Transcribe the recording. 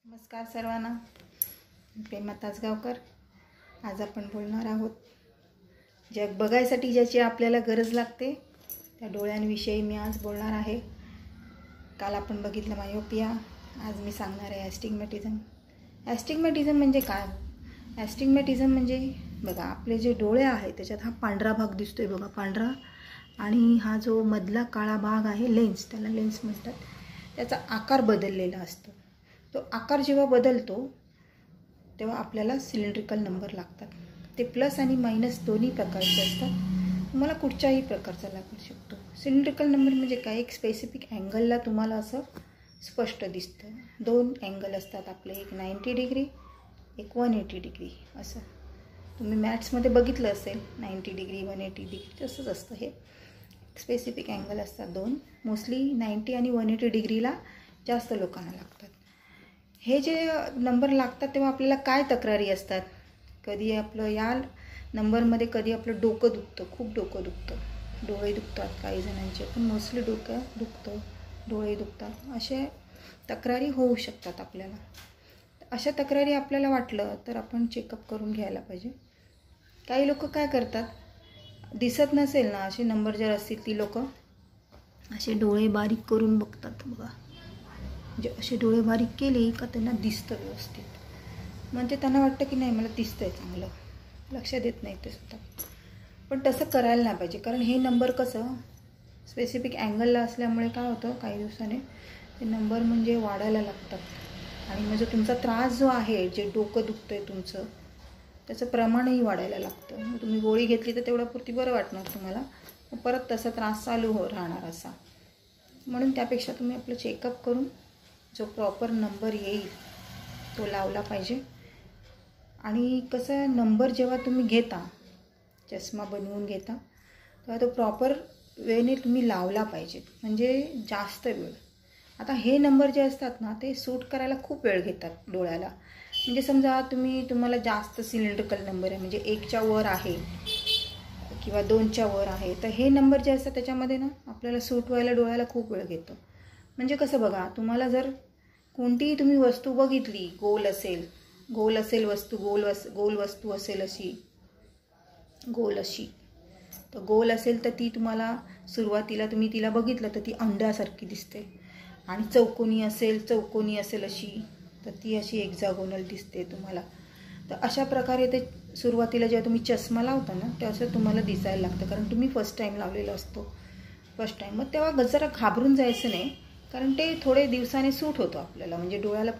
नमस्कार सर्वांना, प्रेमा तासगावकर. आज आपण बोलणार आहोत जग बघायसाठी ज्याची आपल्याला गरज लागते त्या डोळ्यांविषयी मी आज बोलणार आहे. काल आपण बघितलं मायोपिया, आज मी सांगणार आहे ॲस्टिग्मॅटिझम. ॲस्टिग्मॅटिझम म्हणजे काय? ॲस्टिग्मॅटिझम म्हणजे बघा, आपले जे डोळे आहेत त्याच्यात हा पांढरा भाग दिसतोय बघा, पांढरा, आणि हा जो मधला काळा भाग आहे लेन्स, त्याला लेन्स म्हणतात. त्याचा आकार बदललेला असतो. तो आकार जेव्हा बदलतो तेव्हा आपल्याला सिलेंड्रिकल नंबर लागतात. ते प्लस आणि मायनस दोन्ही प्रकारचे असतात. तुम्हाला कुठच्याही प्रकारचा लागू शकतो. सिलेंड्रिकल नंबर म्हणजे काय? एक स्पेसिफिक अँगलला तुम्हाला असं स्पष्ट दिसतं. दोन अँगल असतात आपले, एक 90 डिग्री, एक 180 डिग्री. असं तुम्ही मॅथ्समध्ये बघितलं असेल, 90 डिग्री 180 डिग्री तसंच असतं. हे स्पेसिफिक अँगल असतात दोन. मोस्टली 90 आणि 180 डिग्रीला जास्त लोकांना लागतात. हे जे नंबर लागतात तेव्हा आपल्याला काय तक्रारी असतात? कधी आपलं या नंबरमध्ये कधी आपलं डोकं दुखतं, खूप डोकं दुखतं, डोळे दुखतात काही जणांचे, पण मोस्टली डोकं दुखतं, डोळे दुखतात, अशा तक्रारी होऊ शकतात आपल्याला. अशा तक्रारी आपल्याला वाटलं तर आपण चेकअप करून घ्यायला पाहिजे. काही लोक काय करतात, दिसत नसेल ना असे नंबर जर असतील, ती लोक असे डोळे बारीक करून बघतात बघा. म्हणजे असे डोळे बारीक केले का त्यांना दिसतं व्यवस्थित, म्हणजे त्यांना वाटतं की नाही मला दिसतंय चांगलं, लक्ष देत नाही ते सुद्धा. पण तसं करायला नाही पाहिजे, कारण हे नंबर कसं स्पेसिफिक अँगलला असल्यामुळे काय होतं, काही दिवसाने ते नंबर म्हणजे वाढायला लागतात. आणि म्हणजे तुमचा त्रास जो आहे, जे डोकं दुखतं आहे तुमचं, त्याचं प्रमाणही वाढायला लागतं. मग तुम्ही गोळी घेतली तर तेवढ्यापुरती बरं वाटणार तुम्हाला, परत तसा त्रास चालू राहणार असा. म्हणून त्यापेक्षा तुम्ही आपलं चेकअप करून जो प्रॉपर नंबर येईल तो लावला पाहिजे. आणि कसं, नंबर जेव्हा तुम्ही घेता, चष्मा बनवून घेता, तेव्हा तो प्रॉपर वेने तुम्ही लावला पाहिजे, म्हणजे जास्त वेळ. आता हे नंबर जे असतात ना, ते सूट करायला खूप वेळ घेतात डोळ्याला. म्हणजे समजा तुम्हाला जास्त सिलेंड्रिकल नंबर आहे, म्हणजे 1च्या वर आहे किंवा 2च्या वर आहे, तर हे नंबर जे असतात त्याच्यामध्ये ना आपल्याला सूट व्हायला डोळ्याला खूप वेळ घेतो. म्हणजे कसं बघा, तुम्हाला जर कोणतीही तुम्ही वस्तू बघितली, गोल असेल वस्तू, गोल वस्तू असेल अशी, गोल अशी, तर गोल असेल तर ती तुम्हाला सुरुवातीला तुम्ही तिला बघितलं तर ती अंड्यासारखी दिसते. आणि चौकोनी असेल अशी, तर ती अशी हेक्सागोनल दिसते तुम्हाला. तर अशा प्रकारे ते सुरुवातीला जेव्हा तुम्ही चष्मा लावता ना, ते असं तुम्हाला दिसायला लागतं, कारण तुम्ही फर्स्ट टाईम लावलेला असतो, फर्स्ट टाईम. मग तेव्हा जरा घाबरून जायचं नाही, कारण ते थोडे दिवसाने सूट होतं आपल्याला, म्हणजे डोळ्याला